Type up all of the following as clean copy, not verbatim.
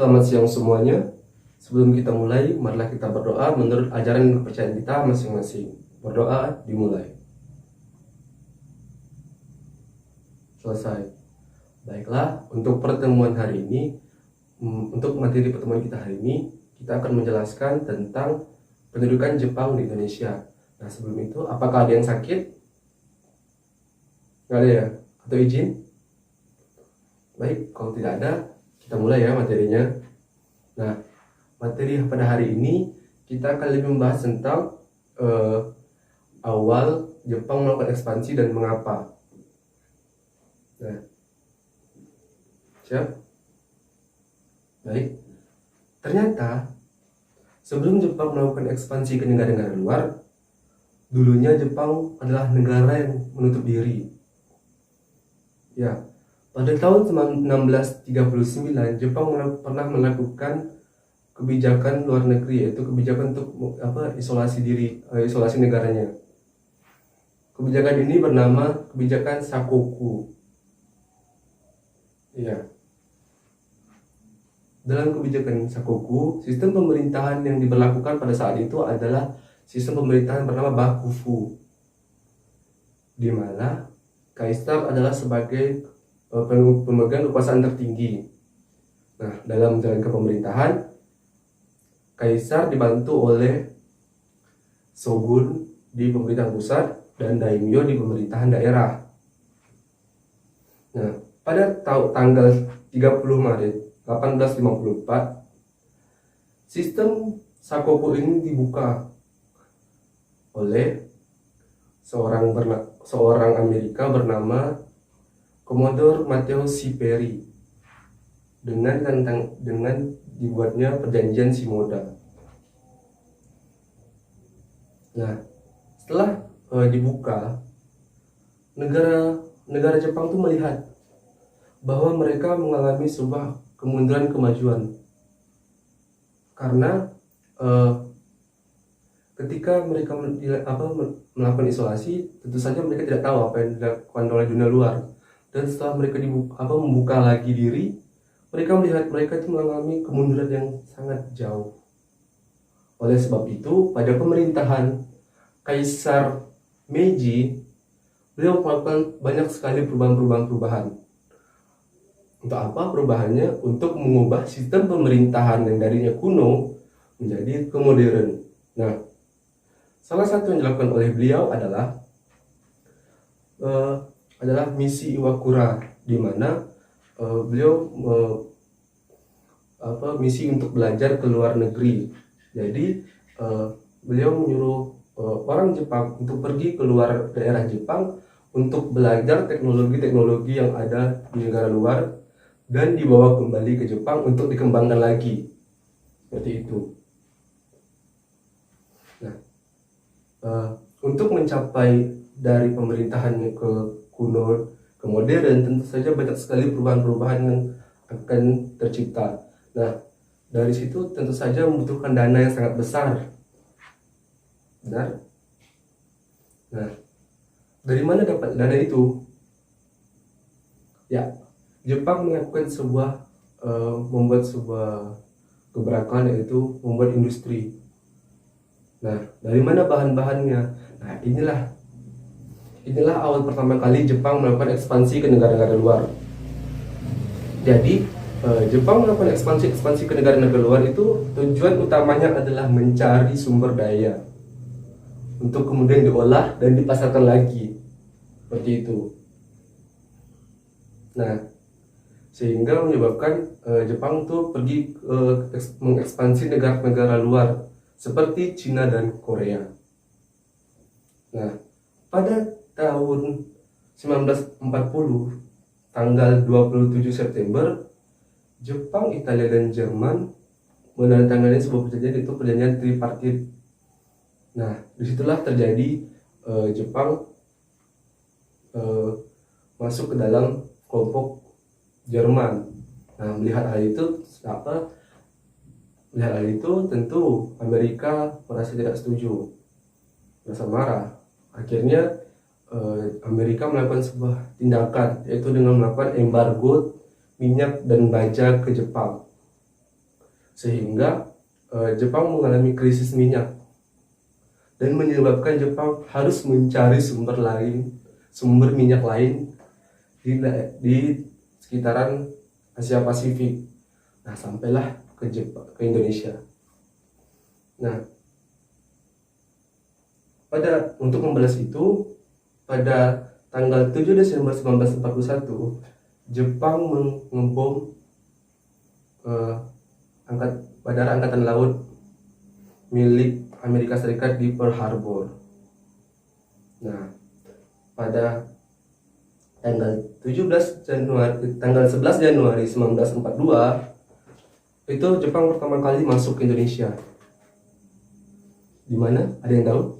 Selamat siang semuanya. Sebelum kita mulai, marilah kita berdoa menurut ajaran dan kepercayaan kita masing-masing. Berdoa dimulai. Selesai. Baiklah, untuk pertemuan hari ini, untuk materi pertemuan kita hari ini, kita akan menjelaskan tentang pendudukan Jepang di Indonesia. Nah, sebelum itu, apakah ada yang sakit? Nggak ada ya? Atau izin? Baik, kalau tidak ada, kita mulai ya materinya. Nah, materi pada hari ini kita akan lebih membahas tentang awal Jepang melakukan ekspansi dan mengapa. Nah, siap? Baik. Ternyata sebelum Jepang melakukan ekspansi ke negara-negara luar, dulunya Jepang adalah negara yang menutup diri. Ya, pada tahun 1639 Jepang pernah melakukan kebijakan luar negeri, yaitu kebijakan untuk isolasi diri, isolasi negaranya. Kebijakan ini bernama kebijakan Sakoku. Ya. Dalam kebijakan Sakoku, sistem pemerintahan yang diberlakukan pada saat itu adalah sistem pemerintahan bernama Bakufu, di mana kaisar adalah sebagai pemegang kekuasaan tertinggi. Nah, dalam menjalankan pemerintahan, kaisar dibantu oleh shogun di pemerintahan pusat dan daimyo di pemerintahan daerah. Nah, pada tanggal 30 Maret 1854, sistem Sakoku ini dibuka oleh seorang Amerika bernama Commodore Matthew C. Perry dengan dibuatnya perjanjian Shimoda. Nah, setelah dibuka, negara Jepang tuh melihat bahwa mereka mengalami sebuah kemunduran kemajuan karena ketika mereka melakukan isolasi, tentu saja mereka tidak tahu apa yang dilakukan oleh dunia luar. Dan setelah mereka membuka lagi diri, mereka melihat mereka itu mengalami kemunduran yang sangat jauh. Oleh sebab itu, pada pemerintahan Kaisar Meiji, beliau melakukan banyak sekali perubahan. Untuk apa perubahannya? Untuk mengubah sistem pemerintahan yang darinya kuno menjadi modern. Nah, salah satu yang dilakukan oleh beliau adalah misi Iwakura, di mana beliau misi untuk belajar ke luar negeri. Jadi beliau menyuruh orang Jepang untuk pergi ke luar daerah Jepang untuk belajar teknologi-teknologi yang ada di negara luar dan dibawa kembali ke Jepang untuk dikembangkan lagi. Seperti itu. Nah, untuk mencapai dari pemerintahan ke kuno ke modern, tentu saja banyak sekali perubahan-perubahan yang akan tercipta. Nah, dari situ tentu saja membutuhkan dana yang sangat besar. Benar? Nah, dari mana dapat dana itu? Ya, Jepang melakukan membuat sebuah gebrakan, yaitu membuat industri. Nah, dari mana bahan-bahannya? Nah, inilah awal pertama kali Jepang melakukan ekspansi ke negara-negara luar. Jadi, Jepang melakukan ekspansi ke negara-negara luar itu tujuan utamanya adalah mencari sumber daya untuk kemudian diolah dan dipasarkan lagi. Seperti itu. Nah, sehingga menyebabkan Jepang tuh pergi mengekspansi negara-negara luar seperti Cina dan Korea. Nah, pada tahun 1940, tanggal 27 September, Jepang, Italia, dan Jerman menandatangani sebuah perjanjian, yaitu perjanjian tripartit. Nah, disitulah terjadi Jepang masuk ke dalam kelompok Jerman. Nah, melihat hal itu tentu Amerika merasa tidak setuju, merasa marah. Akhirnya Amerika melakukan sebuah tindakan, yaitu dengan melakukan embargo minyak dan baja ke Jepang. sehingga Jepang mengalami krisis minyak dan menyebabkan Jepang harus mencari sumber minyak lain di sekitaran Asia Pasifik. Nah, sampailah ke Indonesia. Nah, untuk membalas itu, pada tanggal 7 Desember 1941, Jepang mengebom Bandara Angkatan Laut milik Amerika Serikat di Pearl Harbor. Nah, pada tanggal 11 Januari 1942 itu Jepang pertama kali masuk ke Indonesia. Di mana? Ada yang tahu?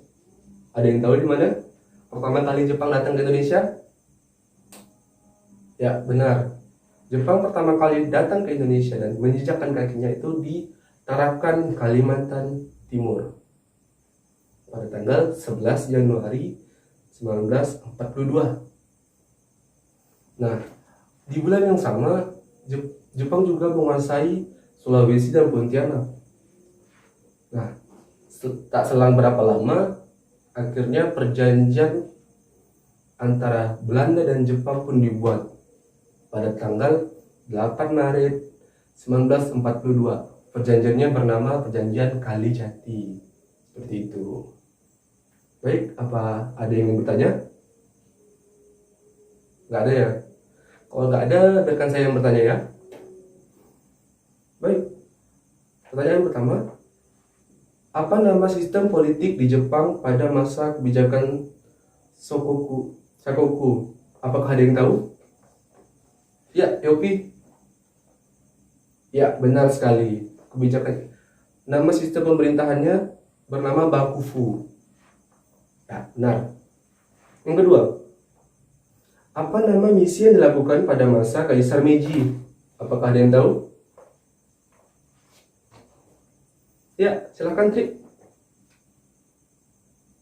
Ada yang tahu di mana pertama kali Jepang datang ke Indonesia? Ya, benar. Jepang pertama kali datang ke Indonesia dan menjejakkan kakinya itu di Tarakan, Kalimantan Timur pada tanggal 11 Januari 1942. Nah, di bulan yang sama Jepang juga menguasai Sulawesi dan Pontianak. Nah, tak selang berapa lama akhirnya perjanjian antara Belanda dan Jepang pun dibuat pada tanggal 8 Maret 1942. Perjanjiannya bernama Perjanjian Kalijati. Seperti itu. Baik, apa ada yang ingin bertanya? Nggak ada ya? Kalau nggak ada, biarkan saya yang bertanya ya. Baik, pertanyaan pertama. Apa nama sistem politik di Jepang pada masa kebijakan Sakoku? Apakah ada yang tahu? Ya, Yopi. Ya, benar sekali. Nama sistem pemerintahannya bernama Bakufu. Ya, benar. Yang kedua, apa nama misi yang dilakukan pada masa Kaisar Meiji? Apakah ada yang tahu? Ya, silakan Tri.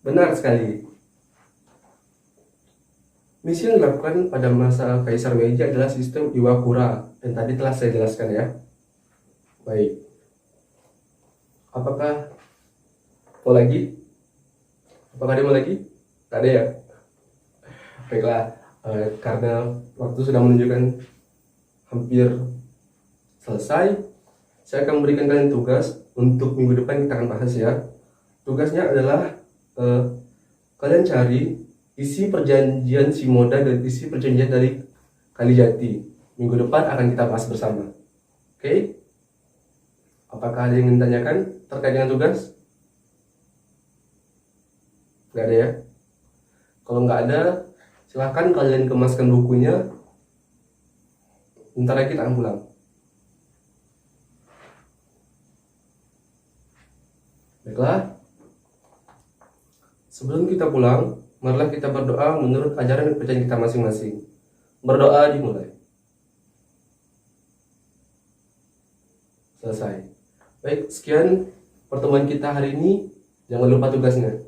Benar sekali. Misi yang dilakukan pada masa Kaisar Meiji adalah sistem Iwakura, dan tadi telah saya jelaskan ya. Baik. Apakah mau lagi? Apakah ada mau lagi? Tak ada ya? Baiklah, karena waktu sudah menunjukkan hampir selesai, saya akan memberikan kalian tugas untuk minggu depan. Kita akan bahas ya. Tugasnya adalah kalian cari isi perjanjian Shimoda dan isi perjanjian dari Kalijati. Minggu depan akan kita bahas bersama. Oke? Apakah ada yang ingin ditanyakan terkait dengan tugas? Nggak ada ya? Kalau nggak ada, silahkan kalian kemaskan bukunya. Bentar lagi kita akan pulang. Baiklah. Sebelum kita pulang, marilah kita berdoa menurut ajaran dan kepercayaan kita masing-masing. Berdoa dimulai. Selesai. Baik, sekian pertemuan kita hari ini. Jangan lupa tugasnya.